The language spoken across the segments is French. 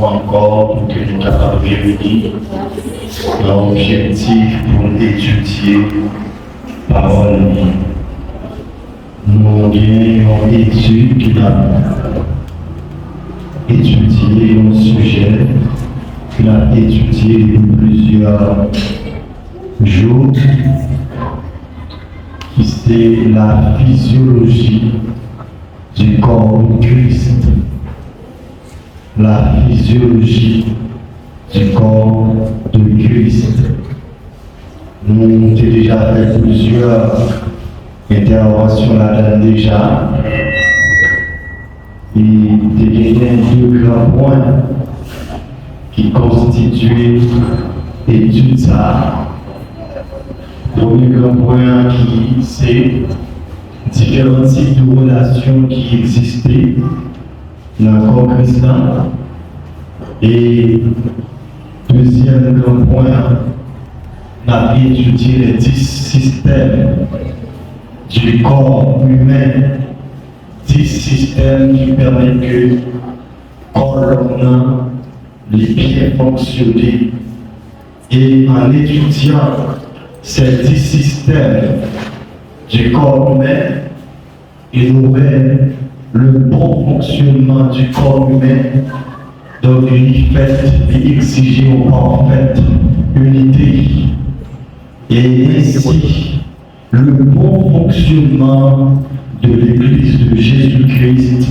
encore pour que nous soyons réunis dans l'objectif pour étudier la parole. Nous avons une étude qui a étudié un sujet, qui a étudié plusieurs jours, qui c'est la physiologie du corps de Christ. La physiologie du corps de Christ. Nous avons déjà fait plusieurs interventions là-dedans déjà. Et il y a deux grands points qui constituent l'étude ça. Le premier grand point qui c'est différents types de relations qui existaient dans le corps chrétien. Et deuxième grand point, on a étudié les 10 systèmes du corps humain, 10 systèmes qui permettent que le corps humain, les pieds fonctionner. Et en étudiant ces 10 systèmes du corps humain, il aurait le bon fonctionnement du corps humain, donc il fait et exiger en parfaite unité. Et ainsi, le bon fonctionnement de l'Église de Jésus-Christ,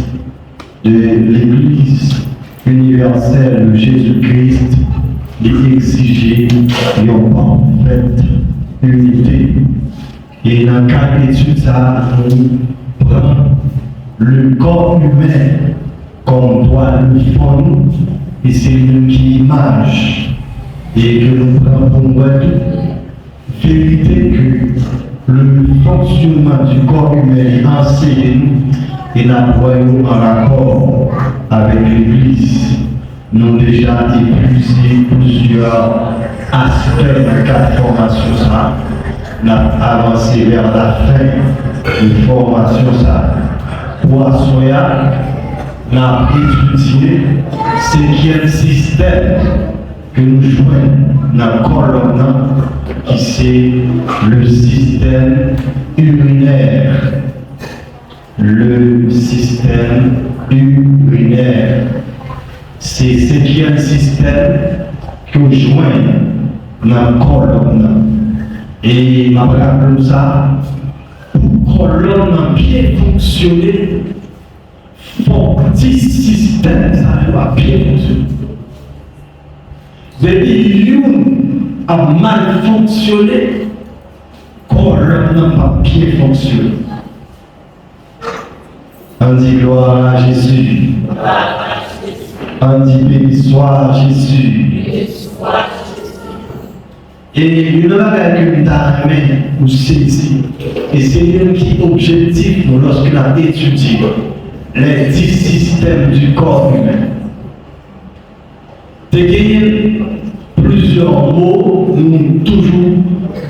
de l'Église universelle de Jésus-Christ, est exigé en parfaite unité. Et dans le cas d'étude, ça nous prend le corps humain comme doit le fond, et c'est une image, et que nous prenons pour nous vérité que le fonctionnement du corps humain est enseigné et nous en rapport avec l'Église. Nous avons déjà épuisé plusieurs aspects de la formation. Ça. Nous avons avancé vers la fin de la formation. Ça. Pour Assoya, nous avons étudié ce qui est le système que nous jouons dans le corps, qui c'est le système urinaire. Le système urinaire. C'est ce qui est le système que nous jouons dans le corps. Et je me rappelle ça, pour que l'homme bien fonctionner, il faut que ce système va bien fonctionner. Depuis que a mal fonctionné, quand l'homme n'a pas bien fonctionné. On dit gloire à Jésus. On dit béni soit Jésus. Et il y a que nous avons pour saisir. Et c'est lui qui est objectif lorsqu'il a étudié les 10 systèmes du corps humain. De gagner plusieurs mots, nous toujours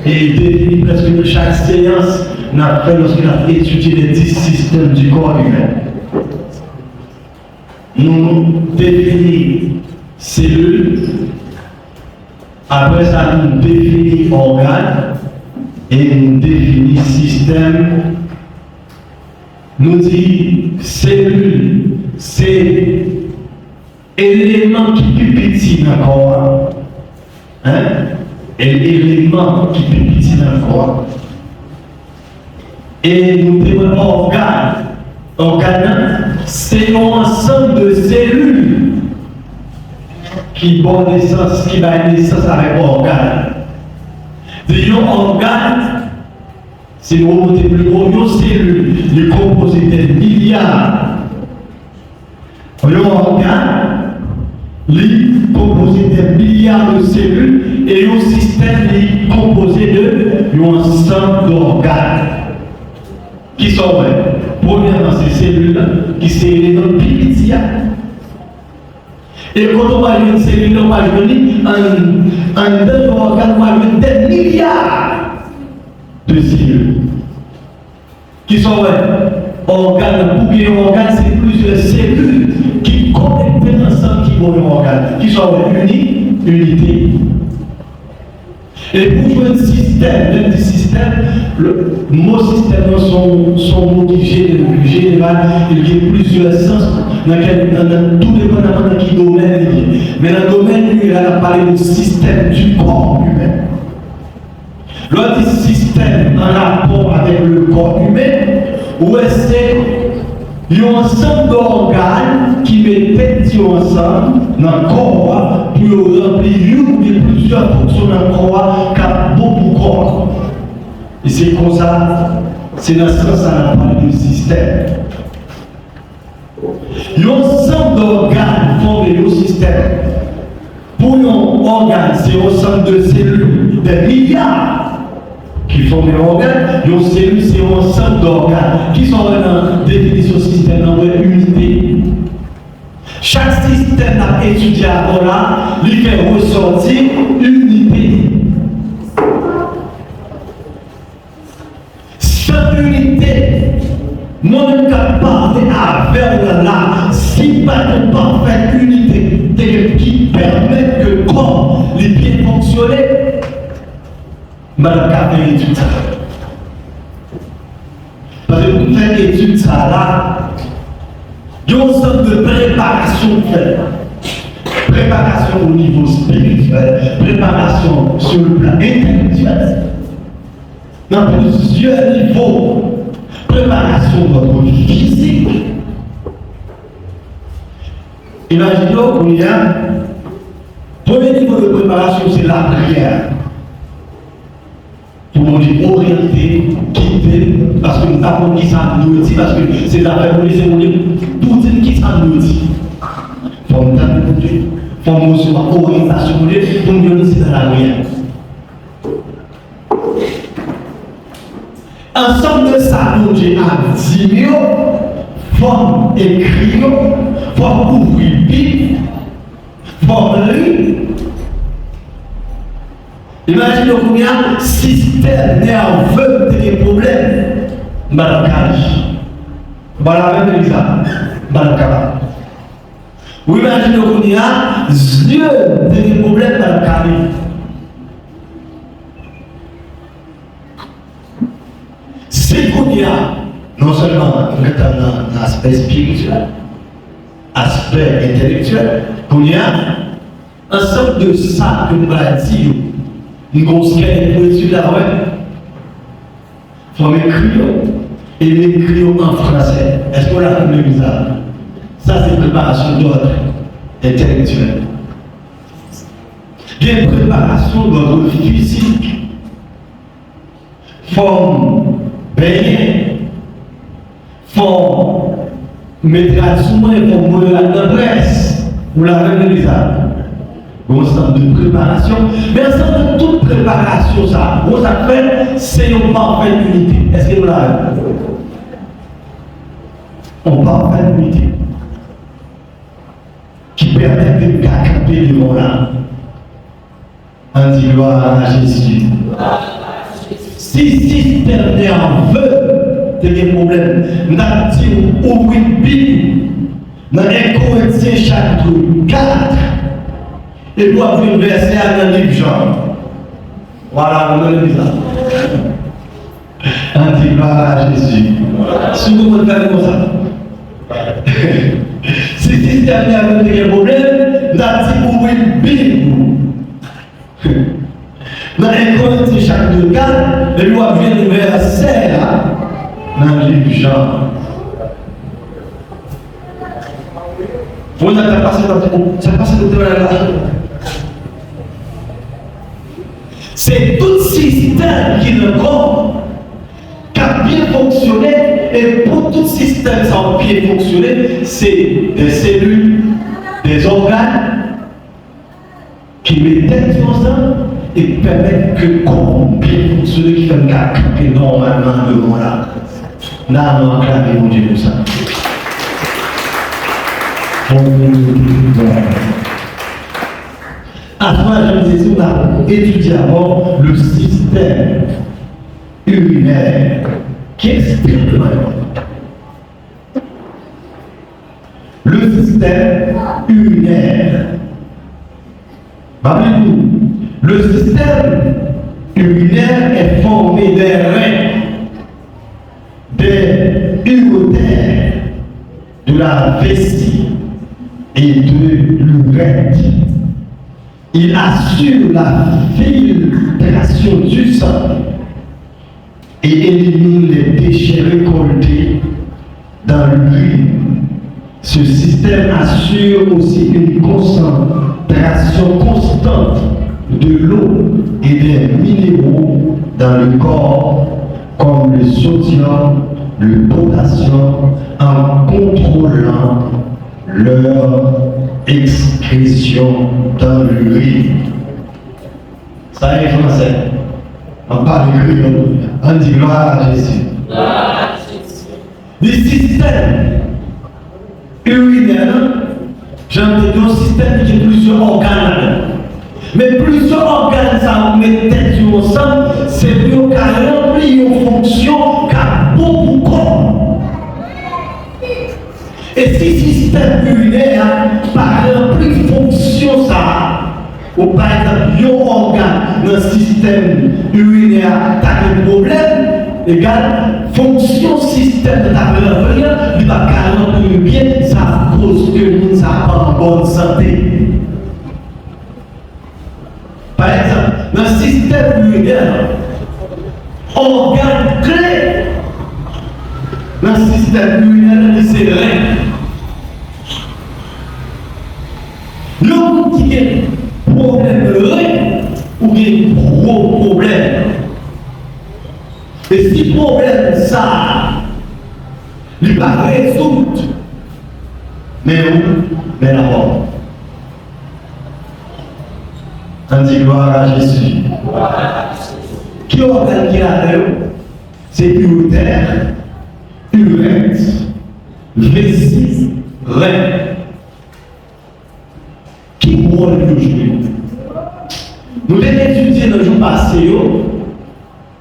et définir presque chaque séance, nous avons fait lorsqu'il a étudié les 10 systèmes du corps humain. Nous définissons cellules, après ça nous définissons organes et nous définissons système. Nous disons cellules, c'est élément qui est petit dans le corps. Élément qui est petit dans le corps. Et nous disons organes. Organe, c'est un ensemble de cellules qui donnent naissance, qui donnent naissance avec l'organe. Un organe, c'est le plus gros cellule, les composés des milliards. Un organe, les composé des milliards de cellules et un système est composé de un ensemble d'organes qui sont premièrement ces cellules qui sont les noms petits. Et quand on va une cellule, on va venir un deux organes, on va venir des milliards de cellules qui sont organes. Pour qu'il y ait un organe, c'est plusieurs cellules qui connectent ensemble, pour un organe, qui sont unité. Et pour jouer un système, même des systèmes, le mot système sont mots qui général, il y a plusieurs sens dans tout dépendamment de quel domaine il est. Mais dans le domaine, il a parlé du système du corps humain. L'autre système en rapport avec le corps humain, où c'est un ensemble d'organes qui mettent ensemble dans le corps pour remplir une ou plusieurs fonctions dans le corps qui a beaucoup de corps. Et c'est comme ça, c'est dans ce sens qu'on parle du système. L'ensemble d'organes forment le système. Pour un organe, c'est un ensemble de cellules, des milliards qui forment les organes. Une cellule, c'est un ensemble d'organes qui sont dans la définition système, dans l'unité. Chaque système à étudier avant là, il fait ressortir unité. Sans unité, moi-même qui parle avec là, si pas de parfaite unité qui permet que le corps les bien fonctionner, madame Café étude ça. Parce que vous faites étude ça là, il y a une sorte de préparation faite. Préparation au niveau spirituel, préparation sur le plan intellectuel. Dans plusieurs niveaux, préparation de votre vie physique. Imaginons qu'il y a premier niveau de préparation, c'est la prière. Pour nous dire orienter, quitter, parce que nous avons qui ça nous dit, parce que c'est la révolution, pour dire qui ça nous dit. Il faut nous dire, il faut nous dire orientation, pour nous dire c'est dans la prière. Ensemble de ça, nous Dieu a dit, forme écrire, forme ouvrir Bible, forme lire. Imaginez combien de système nerveux des problèmes. Madame Kali. Madame Elisa. Madame Kaba. Vous imaginez combien de yeux des problèmes, Madame Kali. C'est combien, non seulement dans l'aspect spirituel, aspect intellectuel, combien ensemble de ça que nous avons dit. Nous avons pour étudier là, ouais. Il faut m'écrire. Et m'écrire en français. Est-ce qu'on a fait ça? Ça, c'est préparation d'ordre intellectuel. Il y a une préparation d'ordre physique. Forme baigner. Forme mettre à sous-main, forme de la noblesse. Vous l'avez vu ça? Bon ensemble de préparation, mais ensemble de toute préparation, ça, vous fait, c'est une parfaite unité. Est-ce que vous l'avez? On parfaite unité qui permet de camper devant là. On dit gloire à Jésus. Si système nerveux, c'est des problèmes. Nous avons dit ouvrir Bible dans 1 Corinthiens chapitre 4. Et vous avez un verset dans le livre Jean. Voilà, vous avez ça. On dit gloire à Jésus. Si vous me faites comme ça. Si système nerveux a des problèmes, nous avons dit ouvrir Bible. Dans 1 Corinthiens chapitre 4, et vous avez un verset dans le livre Jean. Vous n'avez pas passé dans la c'est tout système qui le corps qui a bien fonctionné, et pour tout système qui a bien fonctionné, c'est des cellules, des organes qui mettent ensemble et permettent que le corps bien fonctionne, qui fait un cas normalement devant là. Là, on va acclamer mon Dieu pour ça. À toi, je me disais, on a étudié avant le système urinaire qui est extrêmement important. Le système système urinaire. Rappelez-vous, le système urinaire est formé des reins, des urétères, de la vessie et de l'urètre. Il assure la filtration du sang et élimine les déchets récoltés dans l'urine. Ce système assure aussi une concentration constante de l'eau et des minéraux dans le corps, comme le sodium, le potassium, en contrôlant leur excrétion dans l'urine. Ça est français. On parle créole. On dit gloire à Jésus. Le système urinaire, j'ai dit un système qui a plusieurs organes. Mais plusieurs organes, ça met tête sur le sang, c'est pour qu'il remplit une fonction qu'a beaucoup corps. Et si le système urinaire par remplir fonction ça, ou par exemple, un organe dans le système urinaire, tu as un problème, égal, fonction système de ta remplir, il va remplir bien, ça cause que nous sommes en bonne santé. Par exemple, dans le système urinaire, organe clé dans le système urinaire, c'est les reins. L'homme qui a un problème de rein ou un gros problème. Et si le problème ça, il va résoudre, mais où? Mais là-bas. On dit gloire à Jésus. Qui organe qui a là? C'est urétère, urètre, vessie, rein. Qui rôle le jouer? Nous avons étudié dans le jour passé le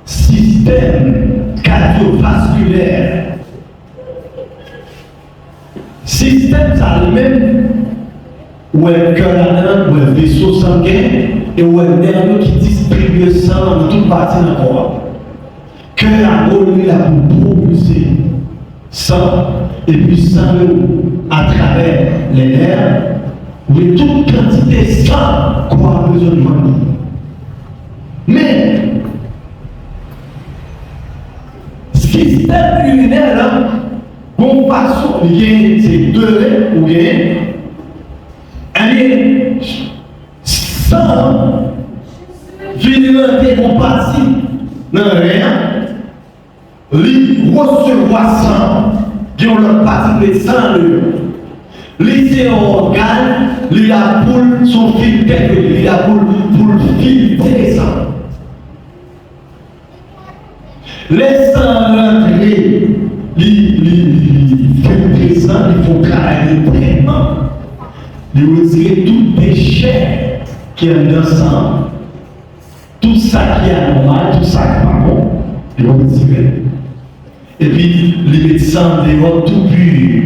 système cardiovasculaire. Système ça lui-même, où est le cœur là-dedans, où est le vaisseau sanguin, et où est le nerf qui distribue le sang dans toute partie du corps. Cœur a rôle là pour propulser sang, et puis sang à travers les nerfs. Oui, toute quantité de sang qu'on a besoin de manger. Mais, système urinaire, là, bon façon, il y a ces deux reins, ou bien, allez, sang, violenter mon parti dans rien, lui recevoir sang, qui ont leur partie de sang, les organes, il a pour son filtre, il a pour filtrer ça. Les sangs rentrés, ils filtrent ça, ils font travailler le traitement. Ils retirent tout déchet qui est dans le sang, tout ça qui est anormal, tout ça qui n'est pas bon, ils vont retirer. Et puis, les médecins dévotent tout pur.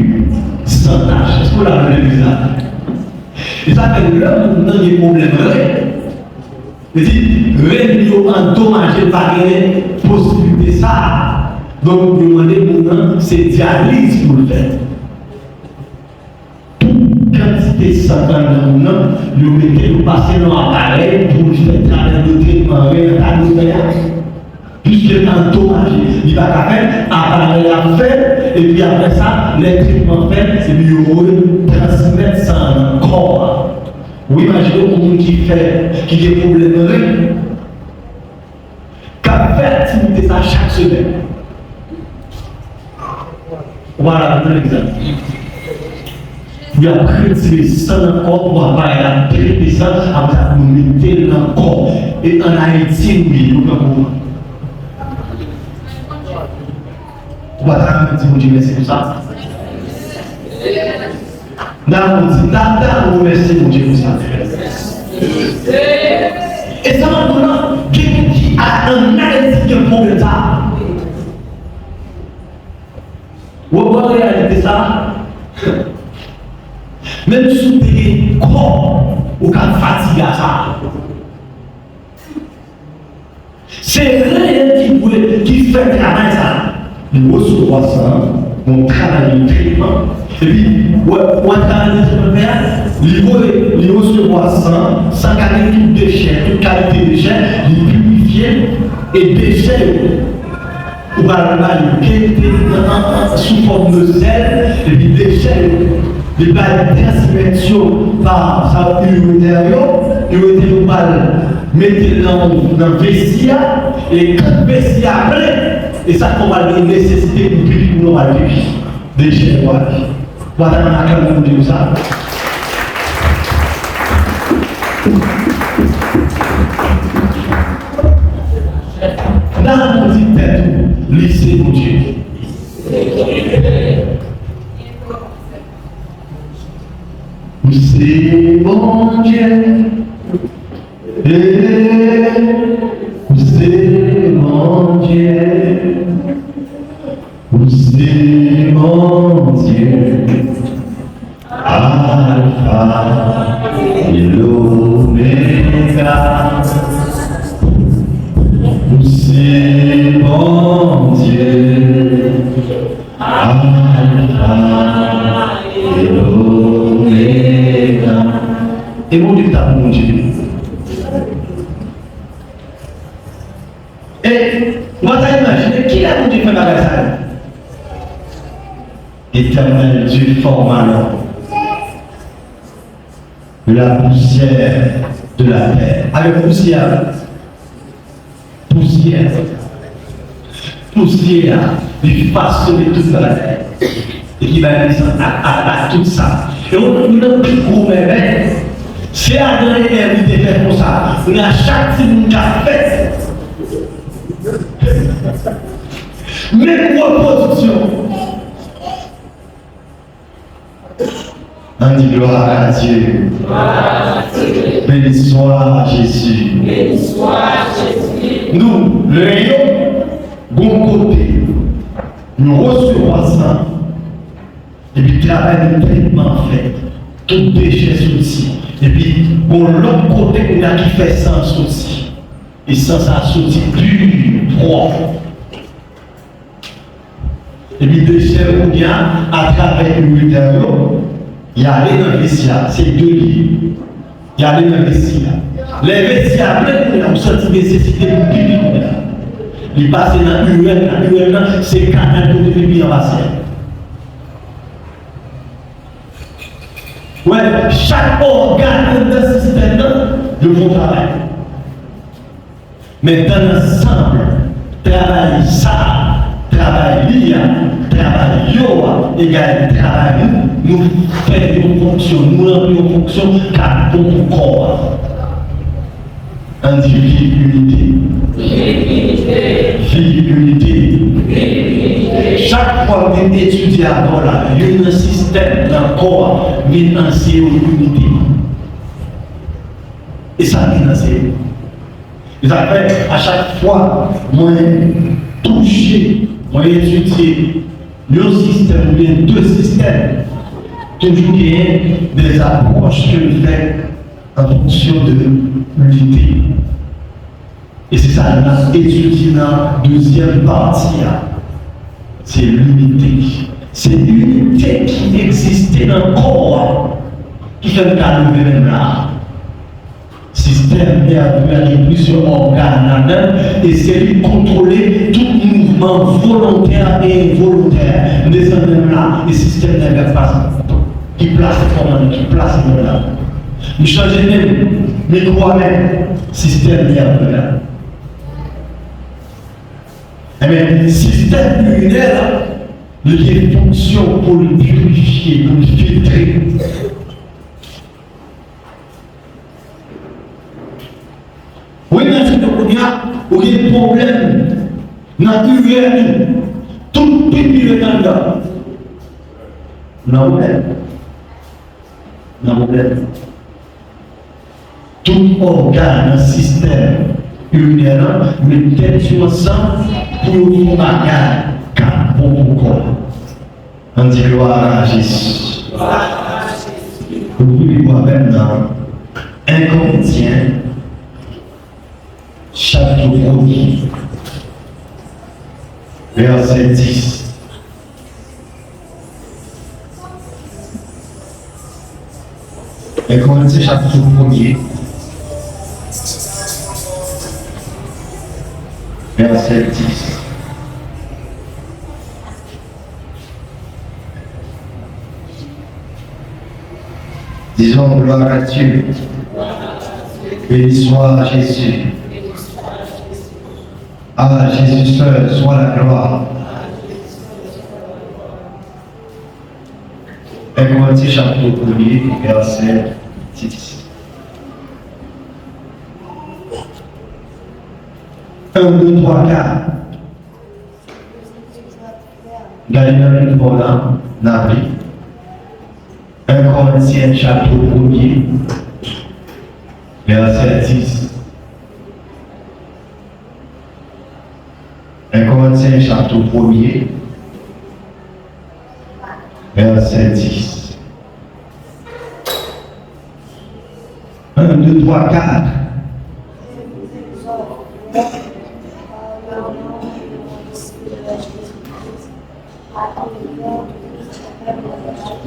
Sans tâche. Est-ce qu'on a vu ça? Et ça fait que l'homme n'a des problèmes réels. C'est-à-dire, endommagé par les possibilités ça. Donc, nous demandons c'est dialyse pour le faire. Toute quantité de sang dans le monde, nous mettons passer dans l'appareil pour faire travailler le traitement réel. Puisque endommagé, il va faire appareil à faire, et puis après ça, les traitements faits, c'est mieux transmettre ça dans le corps. Vous imaginez un monde qui a des problèmes de rein, qui a fait activité ça chaque semaine. Voilà un exemple. Il y a retiré ça dans le corps pour avoir traité ça, après vous mettez dans le corps. Et en Haïti, nous avons on va dire que merci pour ça. On merci pour Dieu pour ça. Et ça maintenant, quelqu'un qui a un analyse de problème ça. Vous voyez réalité ça? C'est rien qui fait travail ça. Nous recevons ça, on travaille le traitement. Et puis, on travaille le traitement, il recevra ça, sans garder tout déchet, toute qualité de déchet, il purifie et déchet. On va le sous forme de sel, et puis déchet. Il va transmission par sa urinaire, il va mettre dans le vestiaire, et quand le vestiaire plein, et ça qu'on va une nécessité pour vivre pour nous vivre. Déchet, voilà. Voilà comment on dit ça. Dans mon petit tête, lycée mon Dieu. C'est mon Dieu, c'est mon Dieu, c'est mon Dieu, Alpha et l'Oméga, c'est mon Dieu, Alpha et l'Oméga. Et mon Dieu, t'as mon Dieu. Et moi, t'as imaginé qui a mon Dieu fait la ça? Éternel Dieu format de la poussière de la terre. Avec poussière, il façonne toute la terre. Et qui va descendre à tout ça. Et on a plus gros bébé. C'est à donner l'invité faire comme ça. On a chaque type de fait. Même reproduction. On dit gloire à Dieu. Béni soit Jésus. Nous, le rayon, bon côté, nous recevons ça. Et puis, travail de traitement fait. Tout déchet sorti. Et puis, bon, l'autre côté, on a qui fait sans sorti. Et sans ça sorti plus propre. Et puis, déchet, on vient à travers le matériau. Il y a les dans le vestiaire, c'est deux lits. Il y a les dans le vestiaire. Les vestiaires, plein de senti nécessité pour vivre. Il passe dans l'UL, c'est 4 de pipi en bassin. Ouais, chaque organe de ce système, de mon travail. Mais dans l'ensemble, travail ça, travail l'IA, travail yoa, égale travail nous faisons nos fonctions, nous remplissons nos fonctions car pour corps. On dit vie, unité. Chaque fois que vous étudiez avant là, il y a un système dans le corps qui enseigner l'unité. Et ça vient enseigner. Et ça fait à chaque fois, moi, toucher, moi, étudier un système ou bien deux systèmes, toujours il y a des approches que je fais en fonction de l'unité. Et c'est ça, on a étudié dans la deuxième partie. C'est l'unité. C'est l'unité qui existait dans le corps qui fait le cas de même là. Système nerveux et plusieurs organes et c'est lui contrôler tout mouvement volontaire et involontaire. Des même là, le système nerveux qui place là. Nous changeons même, mais quoi-même, système nerveux là. Mais le système urinaire, il y a une fonction pour le purifier, pour le filtrer. Oui, dans ce cas, il y a un problème dans l'urine, tout pipi est dedans. Non, tout organe, un système urinaire, met tête sur le sang pour le bagage, car bon corps. On dit gloire à Jésus. Vous pouvez voir même dans 1 Corinthiens, chapitre 1er. verset 10. Et Corinthiens chapitre 1er, verset 10. Disons gloire à Dieu. Béni soit Jésus. À Jésus seul soit la gloire. Et Corinthiens chapitre 1er, verset 10. 1, 2, 3, 4. Gagnons une volant, Nabri. 1 Corinthiens chapitre 1er, verset 10. 1 Corinthiens chapitre 1er, verset 10. 1, 2, 3, 4.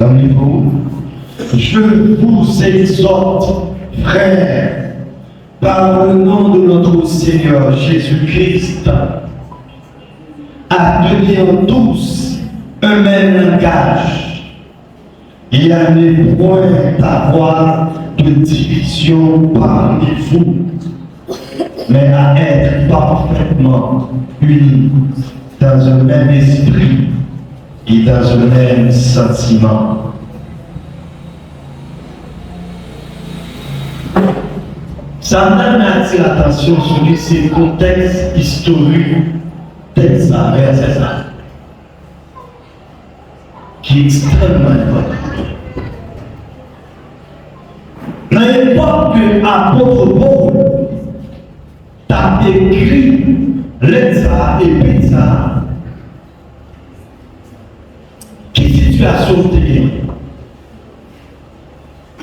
Dans le livre, je vous exhorte, frères, par le nom de notre Seigneur Jésus-Christ, à tenir tous un même langage et à ne point avoir de division parmi vous, mais à être parfaitement unis dans un même esprit et dans un même sentiment. Satan a attiré l'attention sur ces contextes historiques, texte ça, verset ça, qui est extrêmement important. Dans l'époque que l'apôtre Paul t'a écrit l'Etza et Pizza, quelle situation était?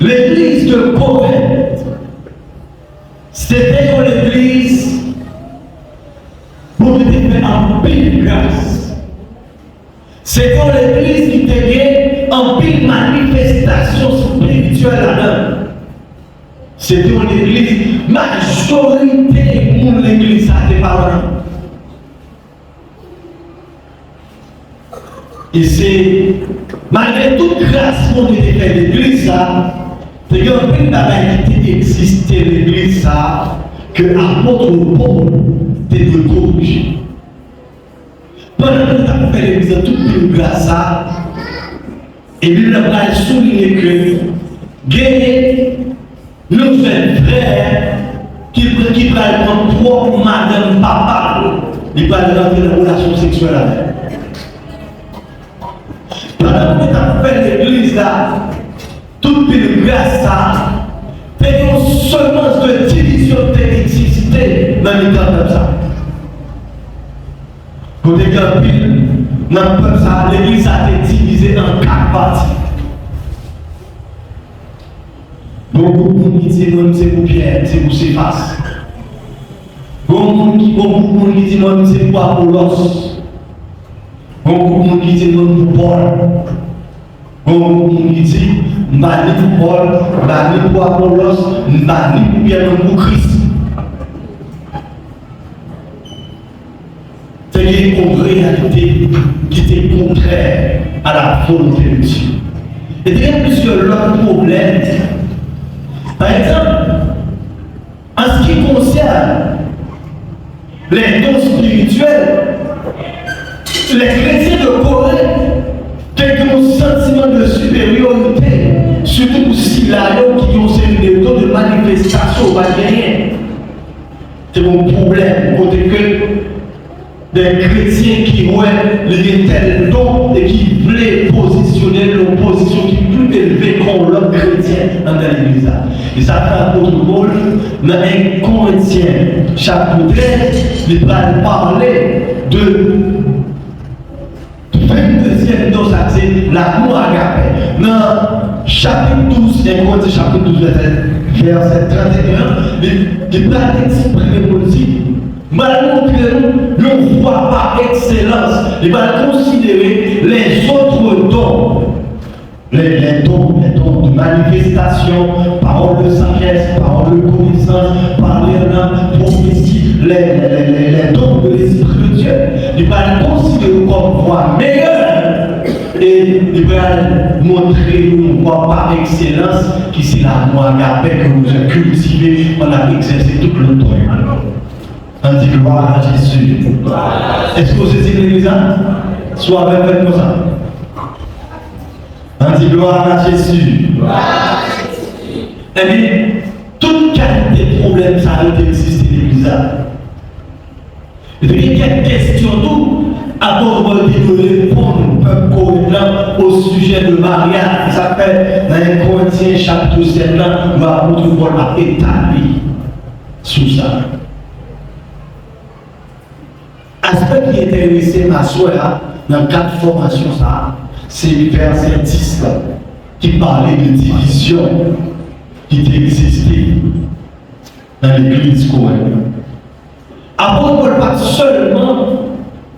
L'église de Corinthe, c'était une église pour te faire en pile grâce. C'était une église qui te fait en pile manifestation spirituelle là-dedans. C'était une église, majorité de l'église a des parents. Et c'est, malgré toute grâce qu'on était fait l'église, ça, c'est qu'un peu de travail qui existait l'église, ça, que l'apôtre Paul était de corriger. Pendant que tu as fait l'église, toute une grâce, ça, et lui, il a souligné que, gagner nos frères qui prennent propre madame, papa, il va rentrer dans une relation sexuelle avec. Pendant que tu as fait l'église là, toute une grâce ça, fait une semence de division d'existence dans les temps comme ça. Côté Campil, dans le peuple ça, l'église a été divisée en 4 parties. Beaucoup de monde qui dit moi c'est pour Pierre, c'est pour ses faces. Beaucoup de monde qui dit moi c'est pour Apollos. Beaucoup de monde qui dit moi pour Paul. Beaucoup de monde qui dit mani pour Paul, mani pour Apollos, mani pour Pierre, pour Christ. C'est une réalité qui était contraire à la volonté de Dieu. Et bien plus que l'autre problème, par exemple, en ce qui concerne les dons spirituels, les chrétiens de Corinthe ont un sentiment de supériorité, surtout pour Silaïo qui ont des dons de manifestation au Bagérien. C'est mon problème, côté que des chrétiens qui ont les tels dons et qui voulaient positionner leur position qui est plus élevée qu'un l'autre chrétien dans l'église. Et ça fait l'apôtre Paul dans 1 Corinthiens chapitre 13, il va parler de 22e don, ça c'est l'amour agapé. Dans chapitre 12, 1 Corinthiens chapitre 12, verset 31, il va exprimer pour dire va montrer une voie par excellence. Il va considérer les autres dons. Les dons de manifestation, parole de sagesse, parole de connaissance, parler en langue, prophétie, les dons de l'Esprit de Dieu. Il va les considérer comme voie meilleure et il va montrer une voie par excellence qui c'est la voie que vous avez cultivée, on a exercé tout le temps. On dit gloire à Jésus. Est-ce que vous êtes l'église? Soit avec comme ça. On dit gloire à Jésus. Eh bien, toute qualité de problème, ça a existé dans l'église. Il y a quelques questions tout avant de répondre au sujet de mariage. Ça fait dans 1 Corinthiens chapitre 7, l'apôtre Paul a établi sur ça. Aspect qui intéressait ma soeur dans 4 formations, c'est le verset 10 qui parlait de division qui existait dans l'église corinthienne. Apôtre Paul pas seulement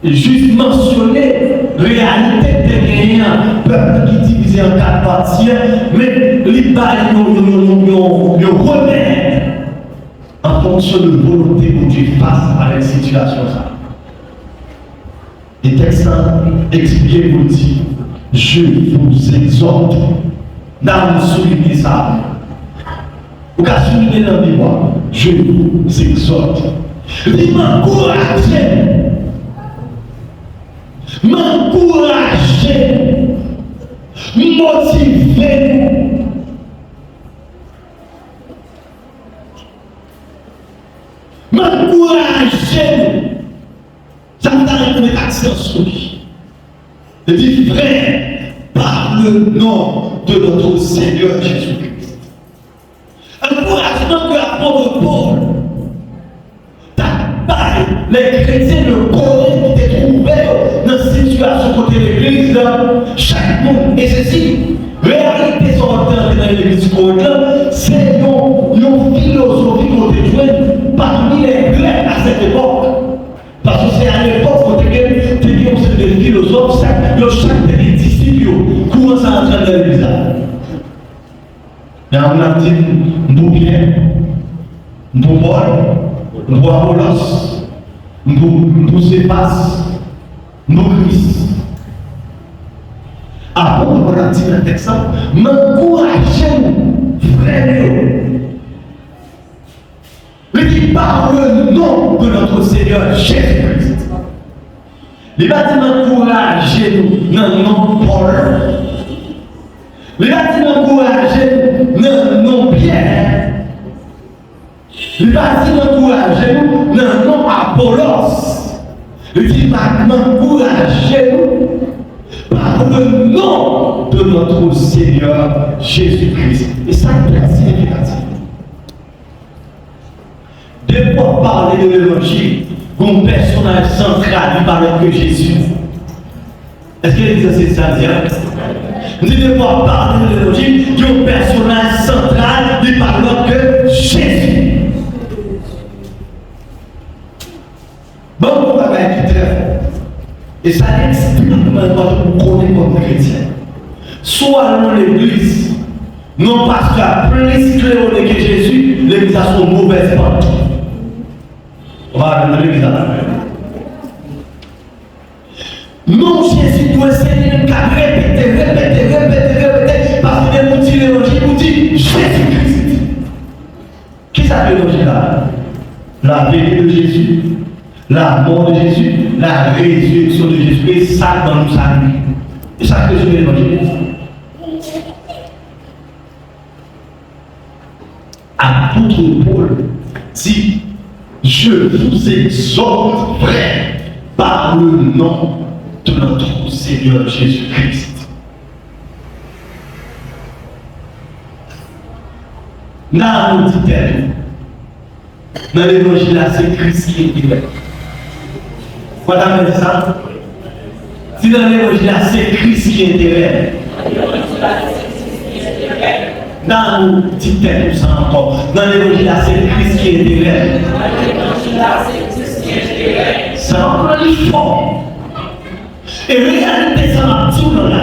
juste mentionner réalité des gagnants, peuple qui divisé en 4 parties, mais il parle de remède en fonction de volonté pour Dieu face à la situation. Les textes expliqués vous dit, je vous exhorte, dans souligner ça. Vous pouvez souligner dans le miroir, je vous exhorte. Il m'encourage, motiver. M'encourager. Ça me donne une action sur lui. Il dit, frère, par le nom de notre Seigneur Jésus-Christ. Encouragement que l'apôtre Paul t'a parlé, les chrétiens de Corinthe qui étaient trouvés dans cette situation côté l'église, chaque monde, et ceci, réalité sortante dans l'église corinthienne, c'est une philosophie qu'on était jouée parmi les Grecs à cette époque. Parce que c'est à l'époque où tu as des philosophes, chaque des disciples commence à entrer dans l'église. Et on a dit, nous bien, nous Paul, nous Apollos, nous Céphas, nous Christ. Après, on a dit dans le texte, m'encouragez, frères. Il dit par le nom de notre Seigneur Jésus-Christ. Il va dire m'encourager dans le nom de Paul. Il va dire m'encourager dans le nom de Pierre. Il va dire m'encourager dans le nom d'Apollos. Il dit m'encourager par le nom de notre Seigneur Jésus-Christ. Et ça, c'est significatif. De quoi parler de l'évangile, un personnage central, il parle que Jésus. Est-ce que l'église c'est ça dire? Nous devons pas parler de l'évangile, un personnage central, il parle que Jésus. Bon, on va être très fort. Et ça explique maintenant qu'on connaît comme chrétien. Soit dans l'église, non parce qu'il y a plus cléronné que Jésus, l'église a son mauvaise pente. On va aller dans l'église. Non, Jésus doit essayer de répéter, parce qu'il est dit l'évangile, il dit Jésus-Christ. Qui s'appelle l'évangile là? La vérité de Jésus, la mort de Jésus, la résurrection de Jésus, et ça dans le salut. Et ça que je veux l'évangile. Apôtre Paul dit, je vous exhorte, frère, par le nom de notre Seigneur Jésus-Christ. Dans l'évangile, c'est Christ qui est divin. Voilà, mais ça. Si dans l'évangile, c'est Christ qui est divin. Dans le petit texte, encore. Dans l'évangile, c'est Christ qui est divin. Ça va prendre fort. Et réalité, ça m'a dit là.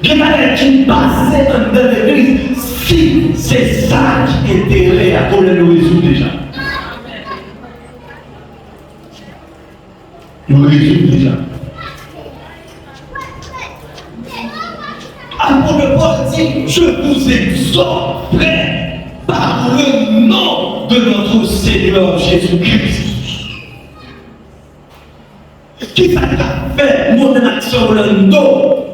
Il y a des gens qui passaient dans l'église. Si c'est ça qui était réel, on le résout déjà. On le résout déjà. Apôtre Paul dit, je vous exhorte, frère, par le nom de notre Seigneur Jésus-Christ. Qui ça t'a fait monter l'action le dos?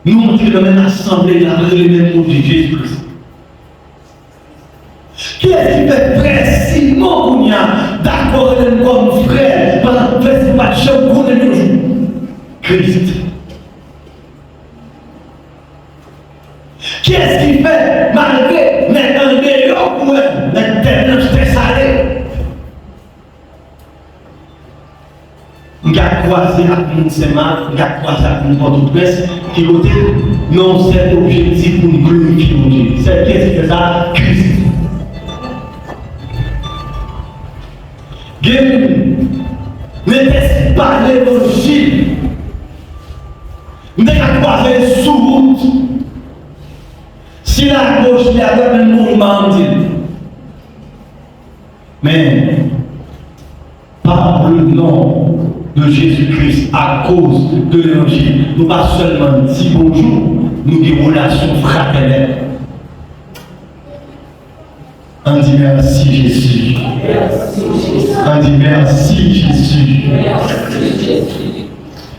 Nous, on dit dans une assemblée, la réunion de Jésus-Christ. Qu'est-ce qui fait frère Simon Kounia d'accord comme frère pendant que frère c'est pas de chambre pour le jour? Christ. Qu'est-ce qui fait malgré les meilleurs pour les termes très salés? On a croisé avec mon sémat, on a croisé avec mon porte-presse, qui côté, non, c'est l'objectif pour nous glorifier mon Dieu. C'est qu'est-ce qui fait ça? Christ. N'était-ce pas l'évangile? Nous avons croisé sous route. Si la gauche, il y a un mouvement, mais par le nom de Jésus-Christ, à cause de l'évangile, nous pas seulement dire bonjour, nous avons des relations fraternelles. On dit merci Jésus. On dit merci Jésus.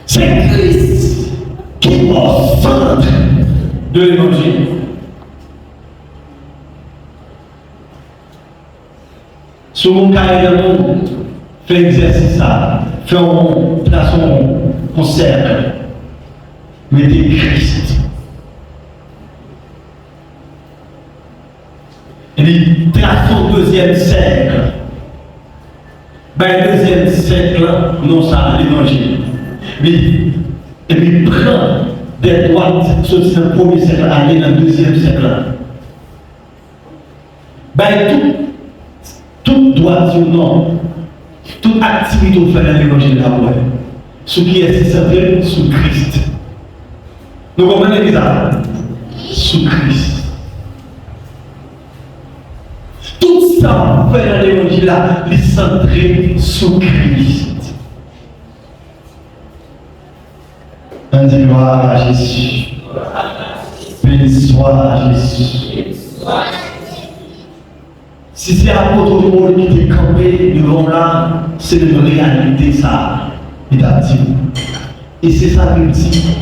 C'est Christ qui est au centre de l'évangile. Sur mon carré de monde, fais exercice ça. Fais un cercle. Mettez Christ. Et puis, traçons le deuxième cercle. Le deuxième cercle, non, ça, l'évangile. Et puis, prends des droites, sortir dans le premier cercle, aller dans le deuxième cercle. Tout doit dire non. Toute activité au fait dans l'évangile là, ce qui est centré sous Christ. Nous comprenez ça? Sous Christ. Tout ça fait dans l'évangile là, est centré sous Christ. On dit gloire à Jésus. Béni soit à Jésus. Si c'est l'apôtre Paul qui était campé devant là, c'est une réalité ça, il a dit. Et c'est ça qu'il dit.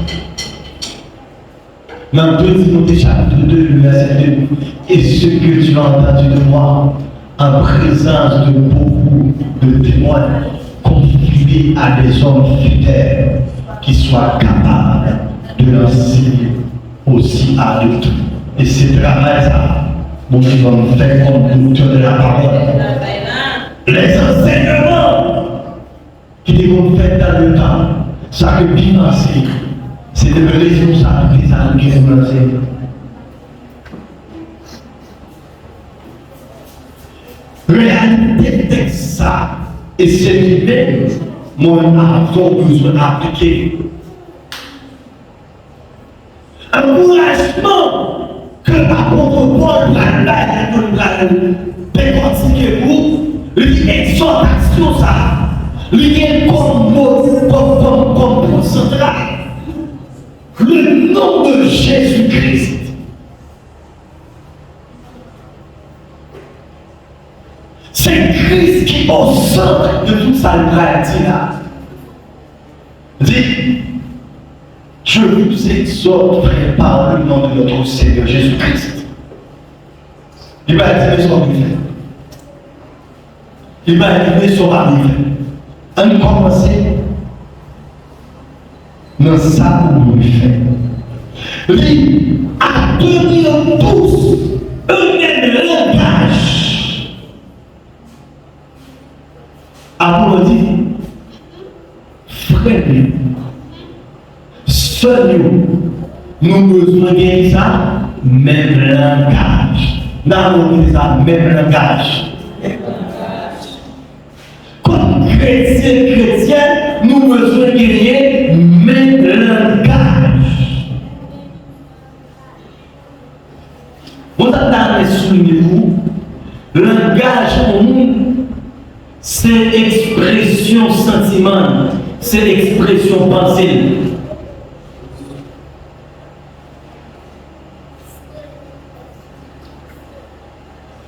Dans 2 Timothée chapitre 2, verset 2, et ce que tu as entendu de moi, en présence de beaucoup de témoins, confie à des hommes fidèles qui soient capables de l'enseigner aussi à d'autres. Et c'est travail ça. Mon Dieu va nous faire comme docteur de la parole. Les enseignements qui sont faits dans le temps, ça que bien enseigner, c'est de responsabilité des gens qui nous enseignent. Réalité de ça, et c'est l'idée, mon avons besoin d'appliquer. Encouragement que l'apôtre Paul va décortiquer vous, l'exhortation ça, lié comme point central, le nom de Jésus-Christ. C'est Christ qui est au centre de toute sa maladie là. Dit, je vous exhorte, frère, par le nom de notre Seigneur Jésus-Christ. Il va dire son arrivé. Il va dire son arrivé. On commence dans ça où nous fait. Lui, à tenir tous un même langage. Apôtre dit, frère, seul nous besoin de ça, même langage. Nous avons ça, même langage. chrétiens, nous besoin de gagner même langage. On a souligné vous, langage pour nous, c'est expression sentiment, c'est expression pensée.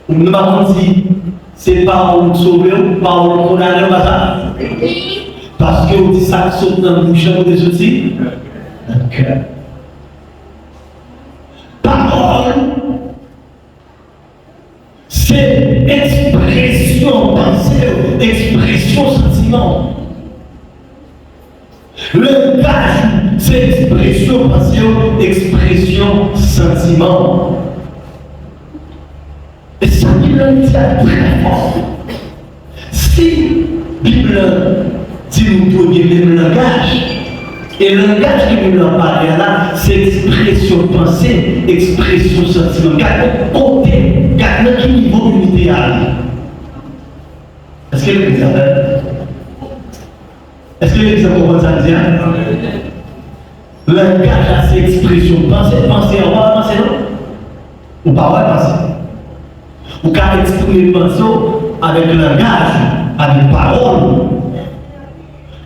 Nous avons dit, c'est parole sauvée ou parole condamnée, parce que vous dites ça qui saute dans le bouche, vous dites aussi, dans le cœur. Parole, c'est expression pensée, expression sentiment. Le langage, c'est expression pensée, expression sentiment. Et ça, la Bible dit très fort. Si la Bible dit nous pour le même langage, et le langage que nous avons parlé là, c'est expression pensée, expression sentiment. Gardez côté, gardez quel niveau d'unité à lui. Est-ce que l'exemple est-ce que l'exemple comprend ça dire? Le langage, c'est expression pensée, pensée, on va penser non? Ou pas, on va penser. Ou qu'à exprimer le pensée avec le langage, avec parole.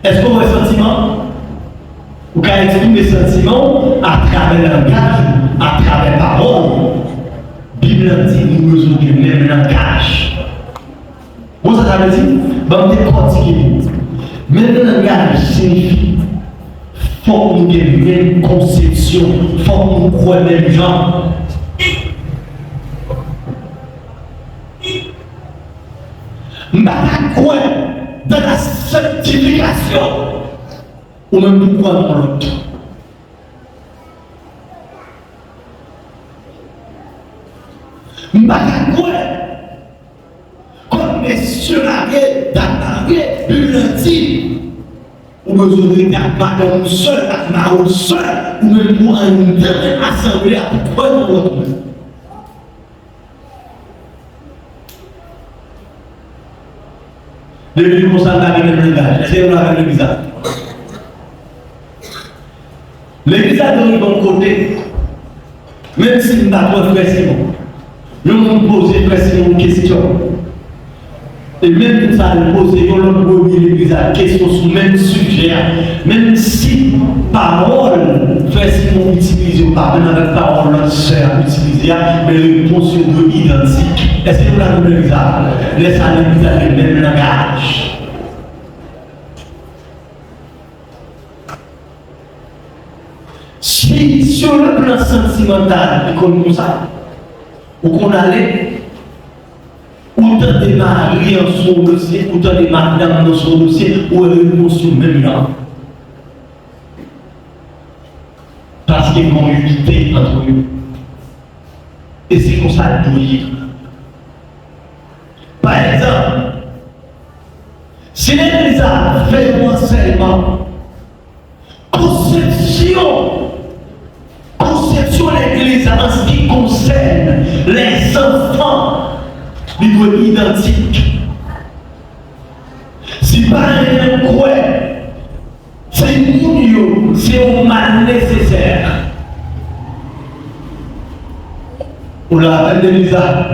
Est-ce qu'on voit le sentiment? Ou qu'à exprimer le sentiment à travers le langage, à travers la parole. La Bible dit nous besoin du même langage. Vous savez dire? Bon, décortiquer. Même le langage signifie qu'il faut que nous ayons la même conception, il faut que nous croyons le même genre. Quoi dans la sanctification ou même pourquoi dans l'autre. Quoi comme messieurs l'arrêt, d'arrêt, lundi, ou besoin de d'arrêt seul, d'arrêt seul, ou même pour une assemblée à pourquoi dans l'autre. L'église consacrée avec le même langage. Est-ce que vous avez l'église? L'église a donné bon côté, même si nous n'avons pas fait Simon. Nous nous posons une question. Et même pour ça, nous posons l'église à question sur le même sujet. Même si parole, frère Simon utilise, ou pas même avec parole, notre sœur utilise, mais les réponses sont deux identiques. Est-ce que vous l'avez l'église? Laissez à l'église avec le même langage. Si sur le plan sentimental, comme ça, ou qu'on allait, autant de maris en son dossier, autant de madames dans son dossier, ou l'émotion même là. Parce qu'il y a une unité entre eux. Et c'est comme ça de dire. Par exemple, si l'Église a fait un enseignement, conception de l'Église en ce qui concerne les enfants, ils doivent être identiques. Si pas un quoi, c'est un mal nécessaire. On l'a appelé l'Élisa.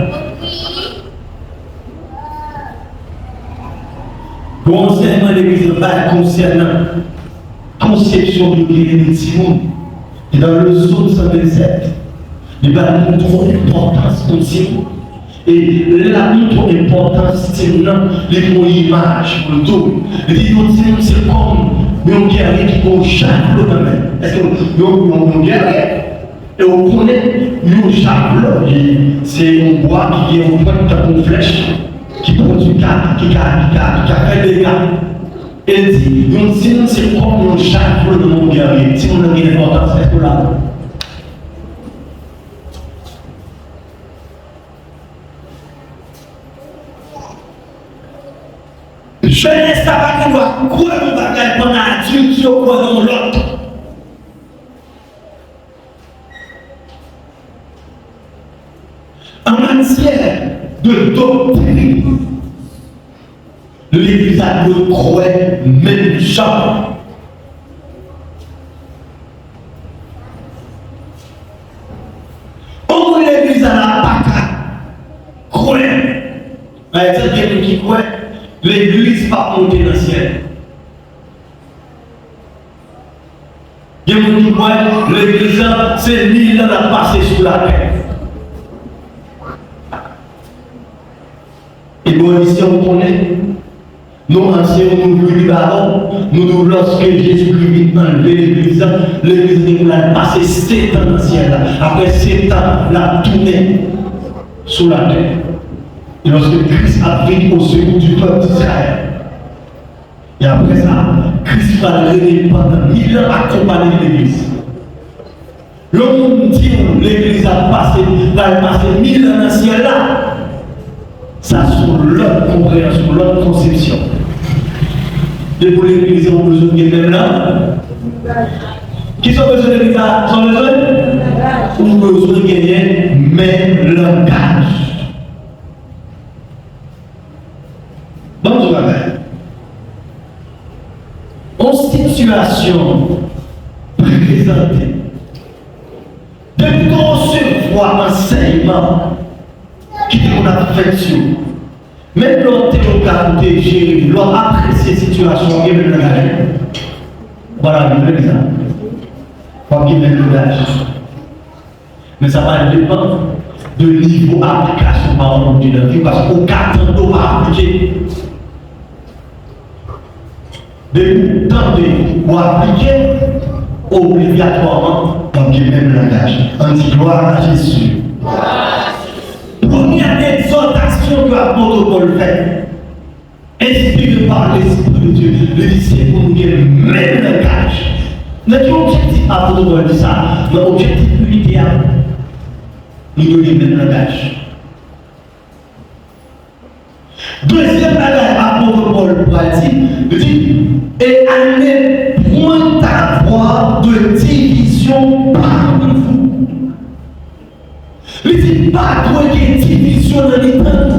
L'enseignement de l'Église concernant conception de l'Église et dans le psaume 127, il va nous montrer l'importance continue. Et là, nous avons l'importance c'est une image pour le tout. Il dit c'est comme un guerrier qui peut chapeau dans la main. Est-ce que un guerrier? Et on connaît un chapeau, c'est un bois qui est en pointe comme une flèche, qui produit qui a fait des dégâts. Et il dit, c'est comme un chapeau de mon guerrier. Si on a une importance, c'est pour là. Je ne sais pas qu'on doit croire au bagage pendant l'adulte sur quoi dans l'autre. En matière de doctrine, l'église a le croix, même champ. Au l'église a la paca, croix. Par exemple, il y a quelqu'un qui croit, l'église va monter dans le ciel. Il y a quelqu'un qui croit, l'église, c'est l'île qui a passé sur la terre. Et bon, ici, on connaît, nous anciens, nous vivons d'abord, nous lorsque Jésus-Christ vient enlever l'église, l'église a passé 7 ans dans le ciel. Après 7 ans, la tournée sur la terre. Et lorsque Christ a vécu au secours du peuple d'Israël, et après ça, Christ va régner pendant 1000 ans accompagner l'église. L'homme dit que l'église va passer 1000 ans dans le ciel là. Ça, c'est l'autre compréhension, l'autre conception. Et pour l'église, on a besoin de même là. Qui sont besoin de l'église? Sont besoin? On a besoin de gagner même langage. Bon, je vais faire. En situation présentée, de concevoir enseignement qui est a fait sur. Même l'autre théocratie, gérer, l'autre apprécier la situation, il y a le langage. Voilà, il y a ça. Il y a le langage. Mais ça va dépendre de niveau d'application par exemple de la vie, parce qu'au cas où on va appliquer, de tenter ou appliquer obligatoirement dans le même langage. On dit gloire à Jésus. Première exhortation que l'apôtre Paul fait, inspiré par l'Esprit de Dieu, le disciple pour nous le même langage. Notre objectif, l'apôtre Paul dit ça, notre objectif idéal, nous donner le même langage. Deuxième langage, l'apôtre Paul dit, et à ne point avoir de division parmi vous. Il dit pas qu'il y ait division dans les temps.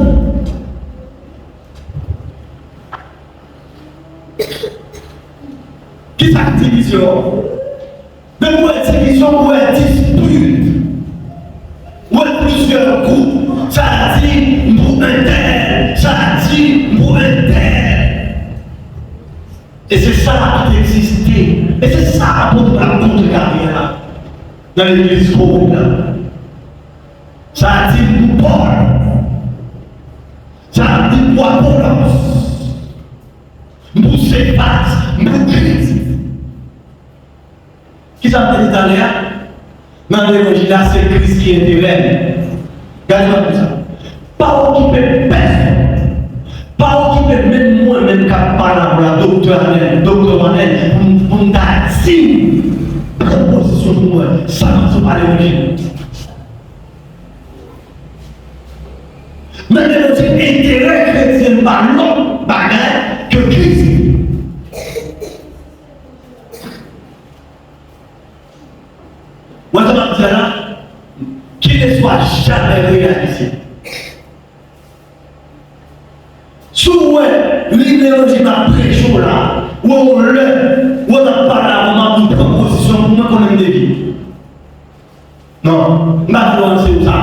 Qui est cette division? De quoi division, ou dispute, ou plusieurs groupes. Ça dit pour un tel, ça dit pour un tel. Et c'est ça qui existait. Et c'est ça pour la contre-carrière dans l'église commune. Ça a dit pour Paul. Ça a dit pour Apollos. Pour Céphas, pour Christ. Qui s'appelle l'italien? Dans l'évangile là, c'est Christ qui intervient. Regardez-moi tout ça. Pas occuper personne. Pas occuper même moi, même quand parle pour la docteur Manel, pour me dire proposition pour moi, ça ne sont pas l'évangile. Mais notre intérêt chrétien par l'autre bagage que Christ. Moi, je vais dire là, qu'il ne soit jamais réalisé. Souvent, l'idéologie m'a prêché là, où on a parlé de proposition pour moi qu'on aime des vies. Non, je ne vais pas lancer ça.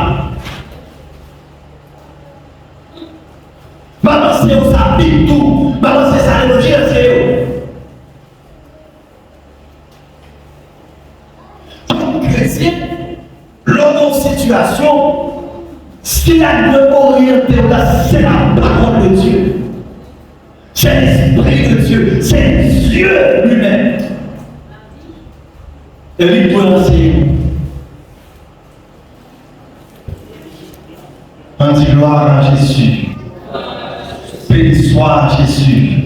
Je vais lancer ça, puis tout. Je vais lancer ça, l'élogie, c'est eux. Comme chrétien, l'autre situation, ce qu'il a de orienter, c'est la parole de Dieu. C'est l'Esprit de Dieu. C'est Dieu lui-même. Et lui peut enseigner. On dit gloire à Jésus. Béni soit Jésus.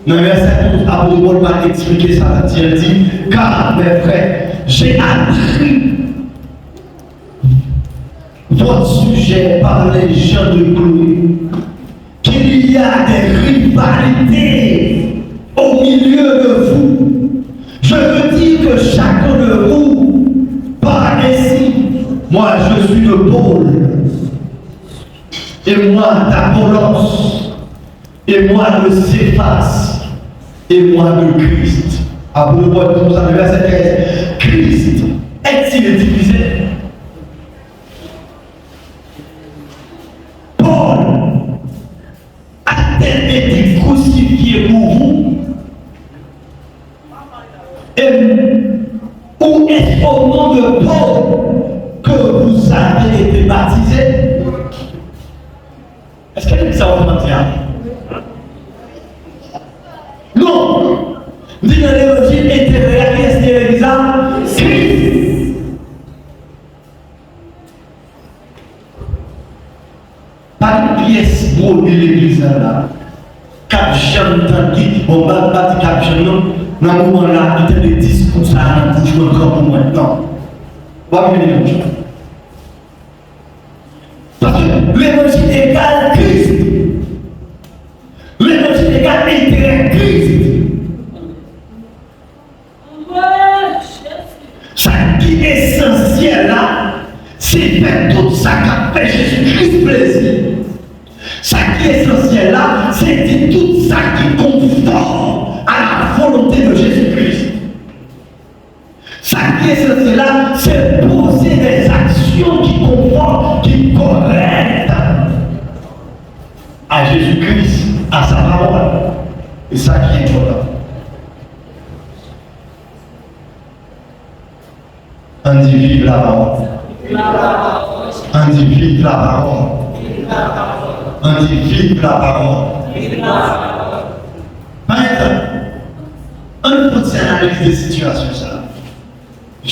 Dans le verset 12, Apôtre Paul va expliquer ça. Il dit, car mes frères, j'ai appris votre sujet par les gens de Chloé, qu'il y a des rivalités au milieu de vous. Je veux dire que chacun de vous parle ainsi. Moi, je suis de Paul, et moi d'Apollos, et moi de Céphas, et moi de Christ. Apôtre Paul, tout ça, le verset 13. Christ est-il divisé? Paul a-t-il été crucifié pour vous? Ou est-ce au nom de Paul que vous avez été baptisés? Est-ce qu'elle dit ça au matin? Non! Dit dans l'évangile intérieur, qui est-ce qui est bizarre? Christ! Pas une pièce pour l'église là. Cap chantant qui, on va pas dire cap chantant, dans le moment là, il y a des discours ça dans la bouche encore pour moi. Non. Pas bien les choses. Parce que l'évangile égale Christ. L'évangile égale intérêt Christ. Ça qui est essentiel là, c'est faire tout ça qu'a fait Jésus-Christ plaisir. Ça qui est essentiel là, c'est dire tout ça qui conforme à la volonté de Jésus-Christ. Ça qui est essentiel là, c'est poser des actions qui conforment, qui correctent à Jésus-Christ, à sa parole. Et ça qui est important. On dit vive la parole. On dit vive la parole. On dit vive la parole. Par exemple, on peut analyser des situations ça.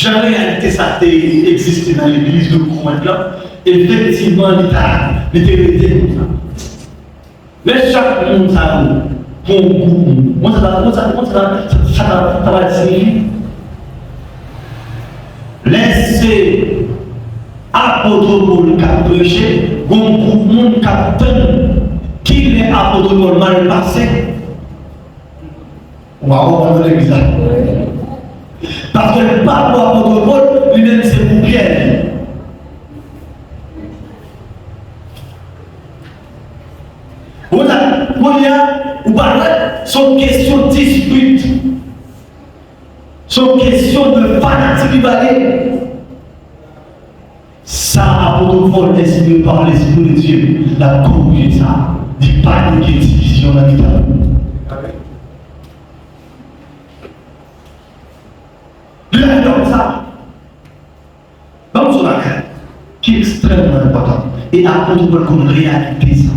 En réalité, ça existe dans l'église de Corinth là. Effectivement, l'État était comme ça. Mais chaque monde ça pour un groupe. Ça va signifier. Laissez apôtre Paul qui a prêché, un groupe de monde qui a qui est apôtre Paul mal passé. On va reprendre l'exemple. Parce que le pape apôtre Paul, lui-même c'est pour Pierre. Ou pas, son question de dispute. Son question de fanatique rivalité. Ça, apôtre Paul, inspiré par l'Esprit de Dieu, la corrigé ça. Dit pas de division dans l'État. Il a comme ça. Dans son affaire, qui est extrêmement important. Et apôtre Paul comme réalité ça.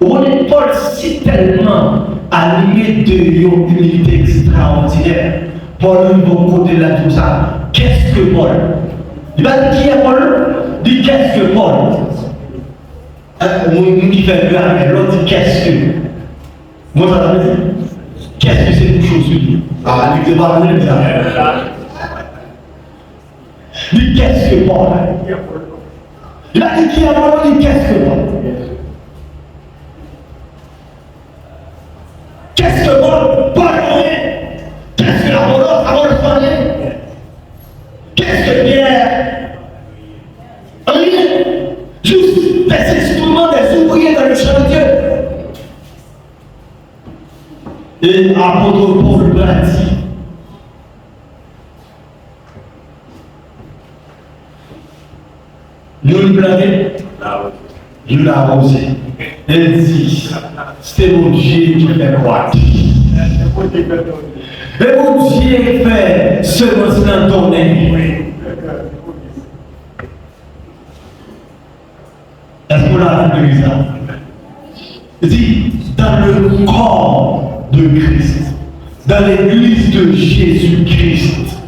On est Paul si tellement animé de une humilité extraordinaire. Paul va côté là tout ça. Qu'est-ce que Paul? Il va dire qui est Paul? Il dit qu'est-ce que Paul? Moi qui fait le l'autre dit qu'est-ce que? Moi ça veut dire qu'est-ce que c'est une chose lui? Ah, il ne va pas dire ça. Il dit qu'est-ce que Paul? Il a dit qui est Paul? Il dit qu'est-ce que Paul? Qu'est-ce que Paul? Paul rien. Qu'est-ce que Apollos rien. Qu'est-ce que Pierre? Rien. Juste des instruments, des ouvriers dans le champ de Dieu. Et apôtre Paul l'a dit. Nous le planter. Nous l'avons arrosé. Elle dit, c'est mon Dieu qui fait croître. Et mon Dieu fait semence dans ton nez. Est-ce qu'on l'a vu ça? Il dit, dans le corps de Christ, dans l'église de Jésus-Christ,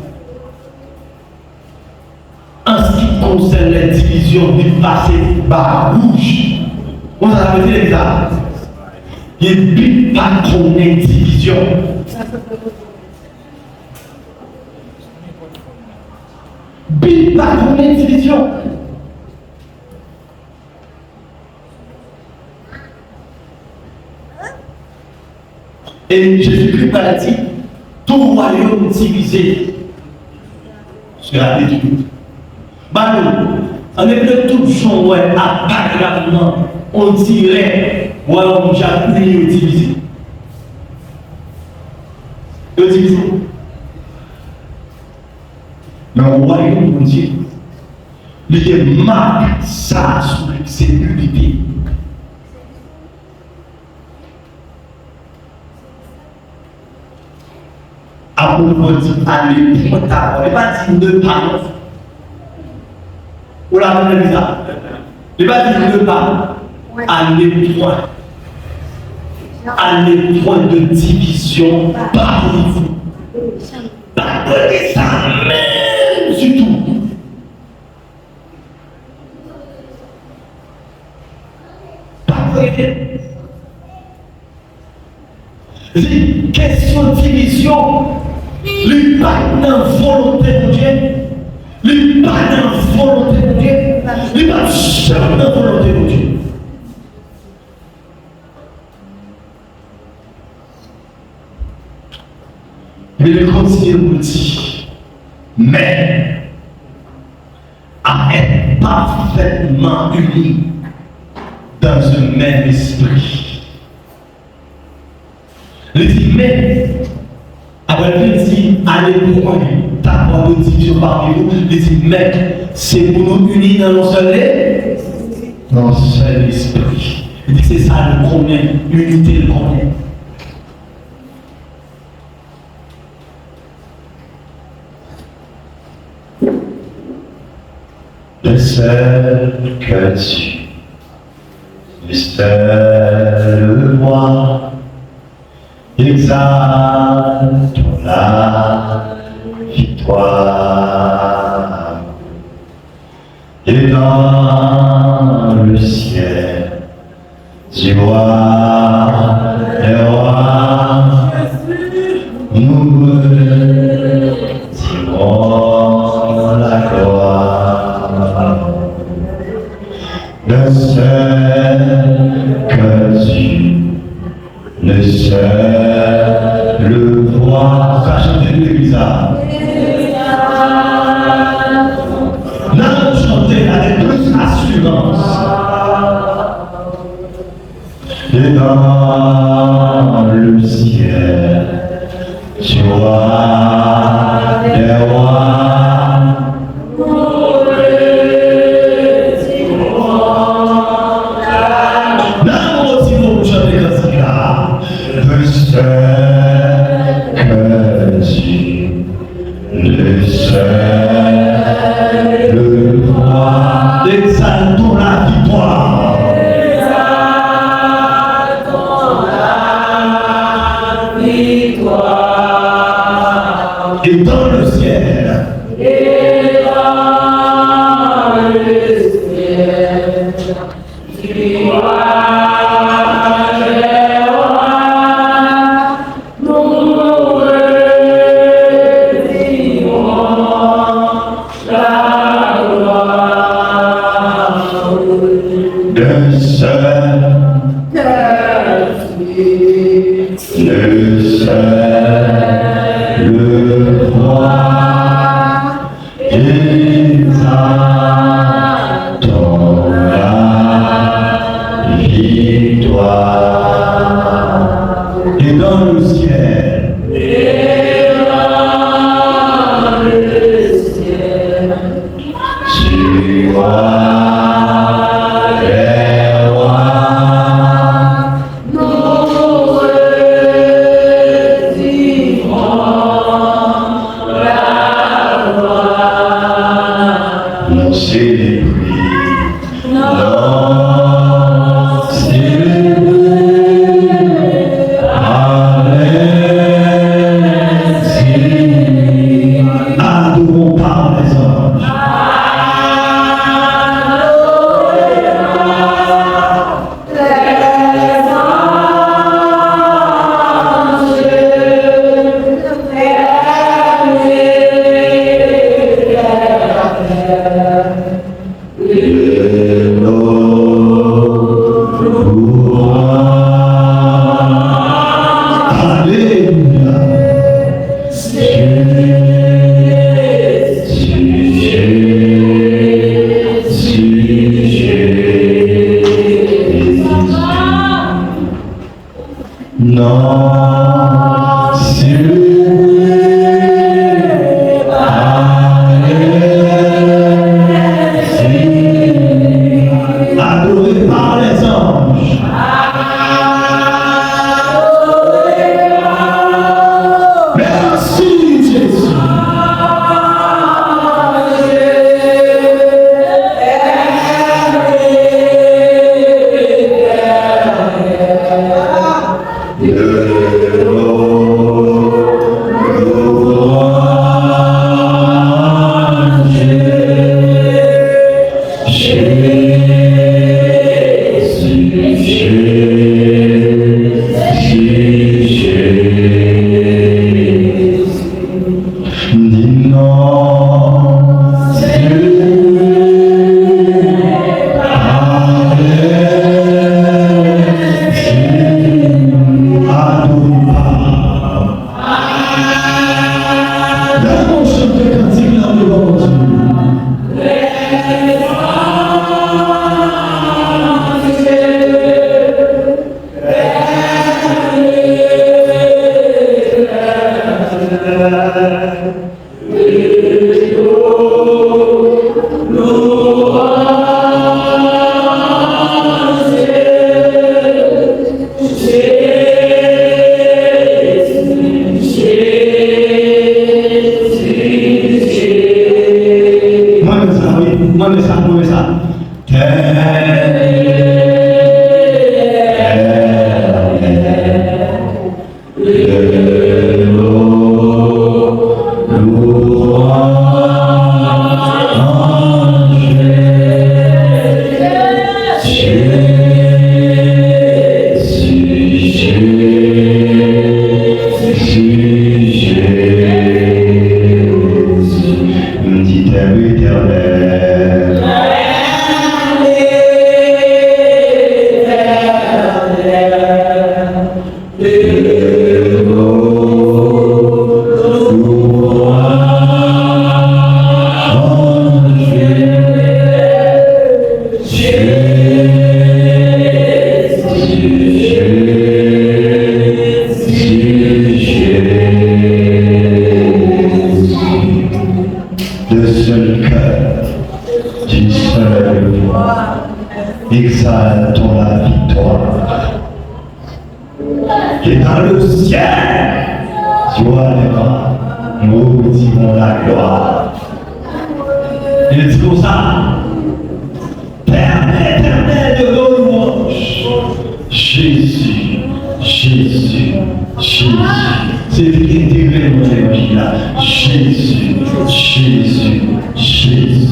en ce qui concerne les divisions du passé par rouge, on a dit ça. Il n'y a pas qu'on ait division. Il n'y a pas qu'on ait division. Et Jésus-Christ a dit, tout royaume divisé sera détruit. Bah On est de tout genre, ouais, à paragraphe, on dirait, ouais, on a uni divisé. Divisé. Mais on voit une Dieu, il marque ça sur ses unité. À propos de aller pour ta, on n'est pas dit de pas. Ou la même bizarre. Il n'est pas dit de pas. Aller point. Aller point de division par vous. Pas de ça même du tout. Pas de question de division. Il pas dans volonté de Dieu. Il pas dans volonté de Dieu. Il pas jamais dans volonté de Dieu. Mais il continue pour dire, mais à être parfaitement unis dans un même esprit. Il dit, mais après il dit, allez point d'avoir une division parmi vous. Il dit, mais c'est pour nous unir dans un seul esprit. Il dit, c'est ça le commun, l'unité le commun. Le seul que tu, le seul roi, exalte la victoire. Et dans le ciel, tu vois les rois, nous dirons la gloire. Le seul que tu, le seul le roi, ça chante de l'église. Nous chanter avec plus d'assurance. Et dans le ciel, tu vois les rois. Le seul que tu, le seul le roi, exaltons la victoire. Exaltons la victoire. Et dans le ciel. Et dans le ciel. Tu vois. Adoré par les anges. Merci Jésus. Exaltons la victoire. Et dans le ciel, joie les bras, nous dirons la gloire. Il dit comme ça, Père éternel de nos louanges, Jésus, Jésus, Jésus. C'est intégré dans l'évangile là. Jésus, Jésus, Jésus.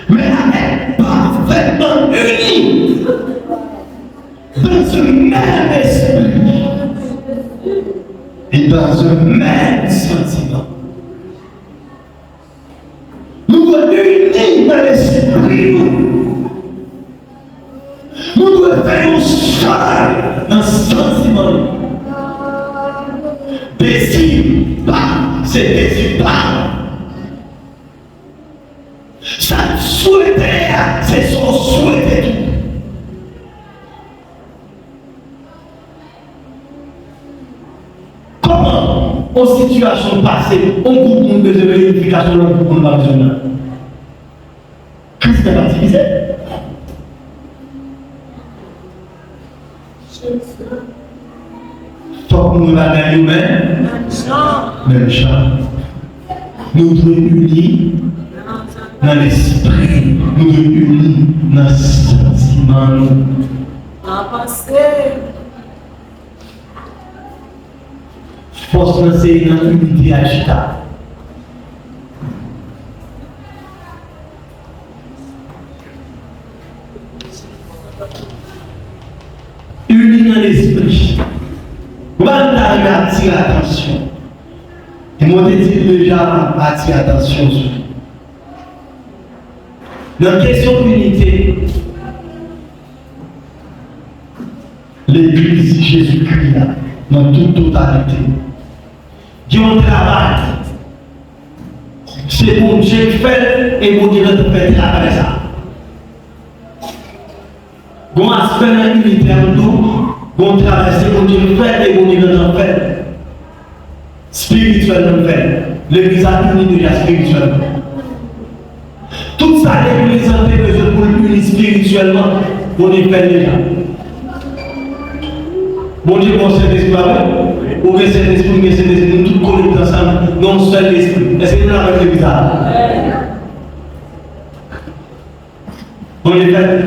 Mais avec parfaitement unis dans ce même esprit et dans un même sentiment. Nous devons unis dans l'esprit. Nous devons faire un seul dans le sentiment. Désir pas, c'est désir pas. Ça souhaitait, c'est son souhait. Comment, en situation passée, on groupe de vérification dans le groupe de besoin. Qu'est-ce que va diviser? Faut que nous l'avons nous-mêmes, même champ. Nous devons unis dans l'esprit, nous devons unis dans le sentiment. Force c'est dans l'unité agitable. Unis dans l'esprit. Vous allez attirer l'attention. Et moi, je dis déjà attirer l'attention sur vous. Dans la question d'unité, l'Église Jésus-Christ, dans toute totalité, qui ont travail, c'est mon Dieu qui fait et mon Dieu qui fait travail ça. Bon aspect dans l'unité en tout, bon traverser, bon Dieu fait et bon Dieu en fait. Spirituellement fait. L'église a uni déjà spirituellement. Tout ça, l'église a besoin pour l'unir spirituellement, bon Dieu fait déjà. Bon Dieu, bon Saint-Esprit, ou bien Saint-Esprit, mais Saint-Esprit, nous tous connectés ensemble, non seul esprit. Est-ce que nous l'avons fait bizarre? Bon Dieu fait.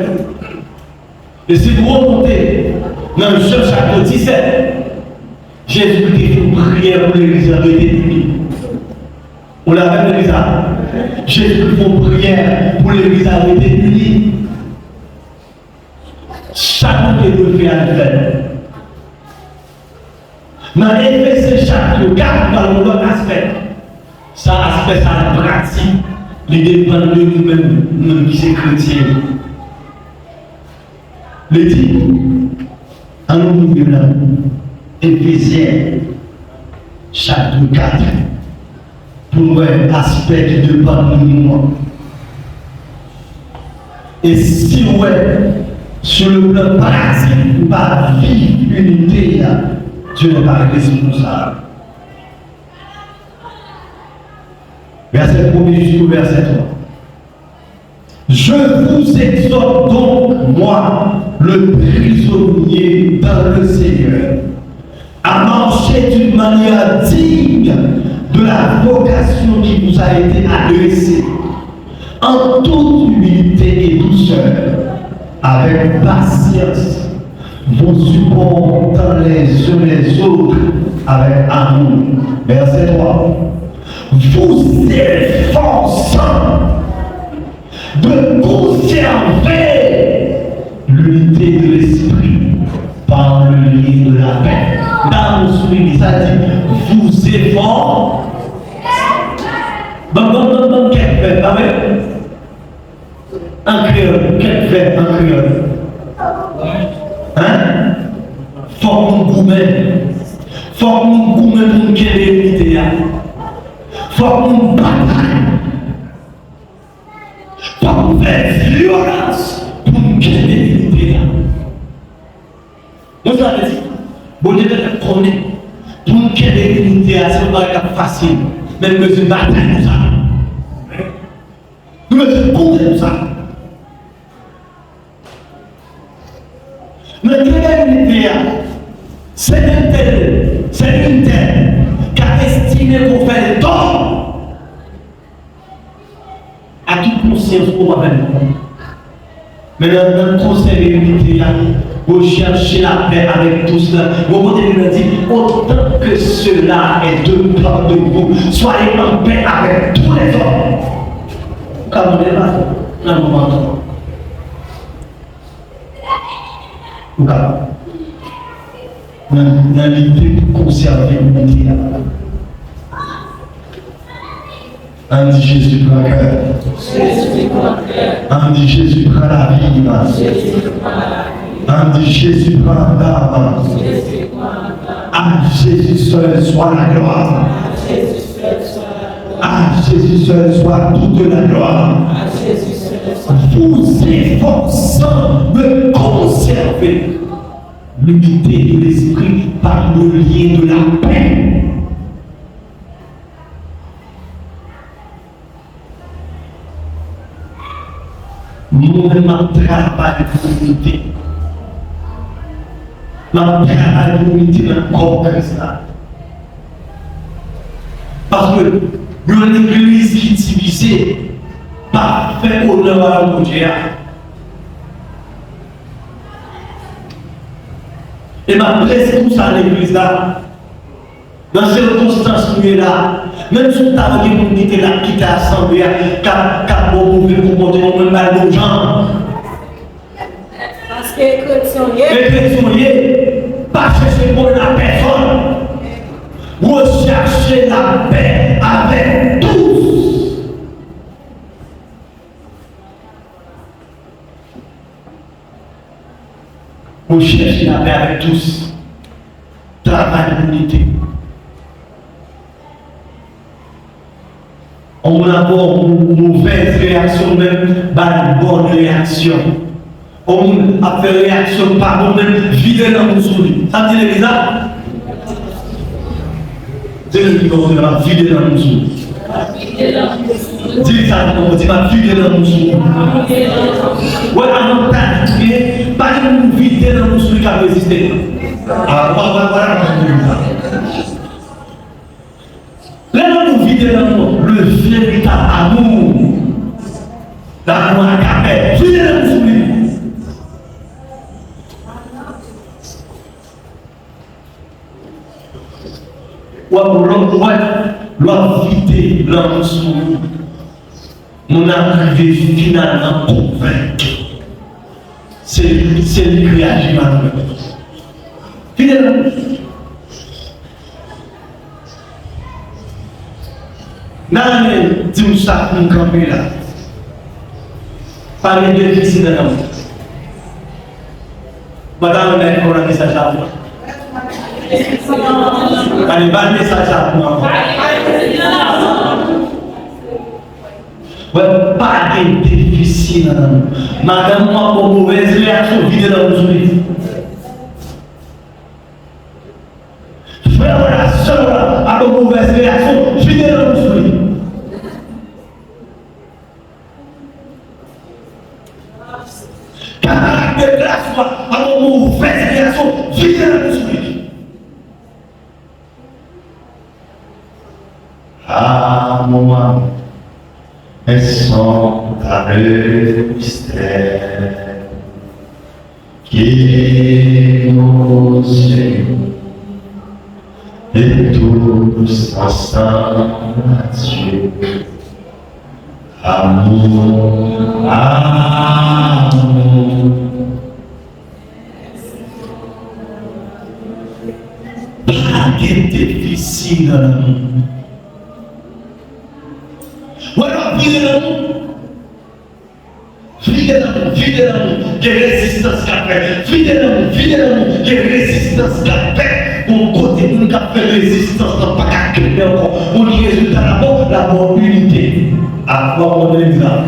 Et si vous remontez dans le chapitre 17, Jésus a fait une prière pour l'église de l'Église. On l'a fait l'église. Jésus a fait une prière pour l'église de l'Église. Chacun doit faire un fait. Dans Éphésiens chapitre 4, nous parlons d'un aspect. Ça, aspect, ça la pratique. Les dépend de nous-mêmes, nous qui sommes chrétiens. Le dit, en nous là, Éphésiens chapitre 4, pour un aspect qui dépend de nous. Et si ouais, sur le plan pratique, pas vivre unité, Dieu n'est pas responsable pour ça. Verset 1 jusqu'au verset 3. Je vous exhorte donc, moi, le prisonnier dans le Seigneur, à marcher d'une manière digne de la vocation qui vous a été adressée, en toute humilité et douceur, avec patience, vous supportant les uns les autres avec amour. Verset 3. Vous efforçant de conserver l'unité de l'esprit par le lien de la paix. Dans le souligne, ça dit, vous efforçant. Bon, qu'est-ce que fait, amen? En créole, qu'est-ce que fait en créole? Hein? Faut qu'on gourmet. Faut qu'on gourmet pour nous créer l'unité. Faut qu'on bataille. Faut qu'on fasse violence pour nous créer l'unité. Nous avons dit, bon Dieu te connaît. Pour nous créer l'unité, c'est pas facile. Même que c'est une bataille pour ça. Nous devons compter pour ça. Notre unité, c'est une telle qui a estimé pour faire le tort à toute conscience pour faire le tort. Mais dans le conseil de l'unité, vous cherchez la paix avec tous. Vous pouvez dire, autant que cela est de part de vous, soyez en paix avec tous les hommes. Comme on est là, dans le moment. Dans l'idée de conserver l'unité. On dit Jésus prend le cœur. On dit Jésus prend la vie. On dit Jésus prend l'âme. À Jésus seul soit la gloire. À Jésus seul soit toute la gloire. Vous efforçant de conserver l'unité de l'esprit par le lien de la paix. Nous-mêmes travaillons pour l'unité. Nous travaillons pour l'unité dans le corps Christ. Parce que nous avons une église qui est divisée. Pas fait honneur à mon Dieu. Et ma blesse tout ça à l'église là. Dans ces circonstances où il est là, même si tu as dit qu'on était là, qui t'a assemblé, car vous pouvez vous porter même mal aux gens. Parce que les chrétiens, pas chercher pour la personne. Recherchez la paix avec tous. Vous cherchez la paix avec tous. Travail d'unité. On a une mauvaise réaction, même pas une bonne réaction. On a fait réaction par nous-mêmes, vider dans mon souris. Ça dit l'église là? C'est le qui va vider dans mon souris. Dis ça, on dit ma vider dans mon souris. Ouais, avant de pas de nous vider dans mon souris qui a résisté. Ah, voilà, là, nous vidons le véritable amour. L'amour à capet. Videz dans mon souris. L'on vider dans mon souris. On arrive finalement convaincu. C'est lui qui agit maintenant. Fidèle. N'allez dire ça pour nous camper là. Parlez de déficit dans l'amour. Madame, on a un message à vous. Allez, pas de message à vous. Ouais, pas de déficit dans l'amour. Madame, moi, pour mauvaise réaction, vide dans vos souris. Frère, la soeur, à vos mauvaises réactions, vide dans vos souris. Camarade de classe, à vos mauvaises réactions, vide dans vos souris. Ah, moi, elles sont dans le mystère qui nous suit. Et tous ensemble à Dieu. Amour, amour. Pas de difficile. Voilà, vivez l'amour. Vivez l'amour, vivez l'amour. Quelle résistance qu'a fait. Vivez l'amour, quelle résistance qu'a fait. Mon côté, nous avons fait résistance, nous pas qu'à créer encore. Pour le résultat d'abord, unité. Avant, on est là.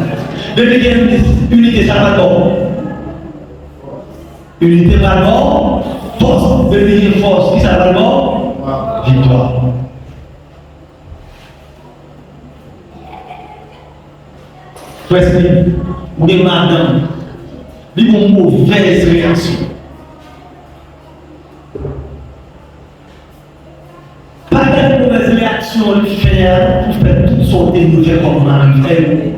Depuis qu'il y a une unité, ça va d'abord. Unité va d'abord. Force, depuis qu'il y a une force, qui ça va d'abord? Victoire. Presque, ou des madame, ils ont une mauvaise réaction. Pas de mauvaise réaction à faire pour faire toutes sortes de nouvelles comme on arrive.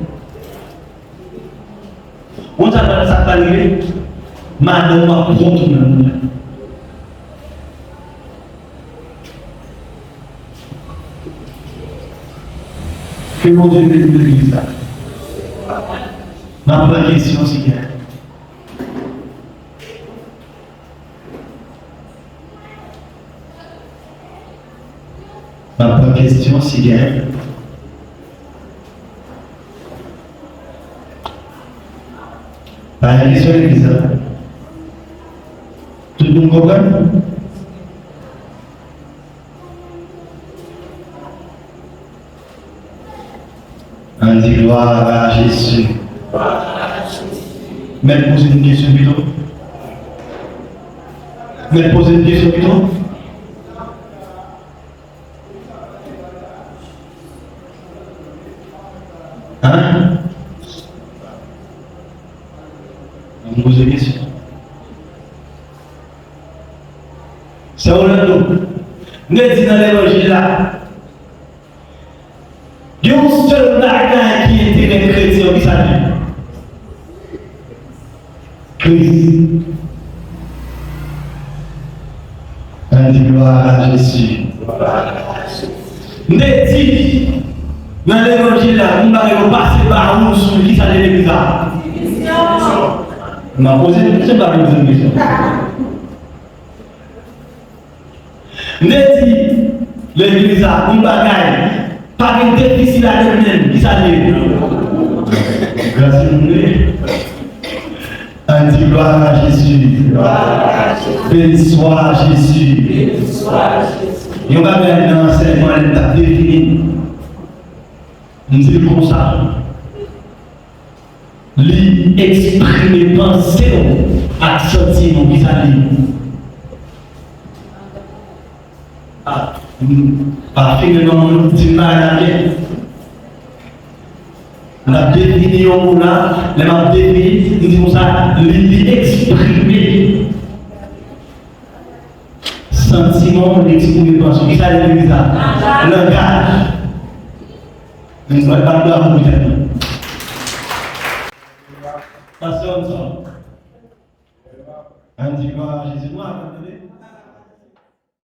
On s'appelle ça parler, madame va contre nous. Que mon Dieu bénisse ça. Ma première question, c'est que ma première question, c'est que la question est bizarre. Tout le monde comprend? On dit gloire à Jésus. Mais poser une question plutôt. Hein? On pose une question. C'est Orlando. Nous dit dans l'évangile là. Il y a un seul bagaille qui était les chrétiens qui s'allume. Christ. On dit gloire à Jésus. Nous dit dans l'évangile là, nous allons passer par où sur qui s'allume l'église là. On a posé une question par une question. Nous dit l'église là, nous bagaille. Pas de difficile à elle-même, qui s'allume. Grâce à nous. On dit gloire à Jésus. Béni soit Jésus. Il y a un enseignement l'état défini. On dit comme ça. lui exprimer pensée à sentiment qui s'allie. Ah, pas finalement nous dit pas bien. La définition là, la définition, nous disons ça, lui exprimer sentiment, l'exprimer pensée. Qui ça veut dire ça? Langage. Nous ne sommes pas là pour vous. Pasteur, on dit pas Jésus noir.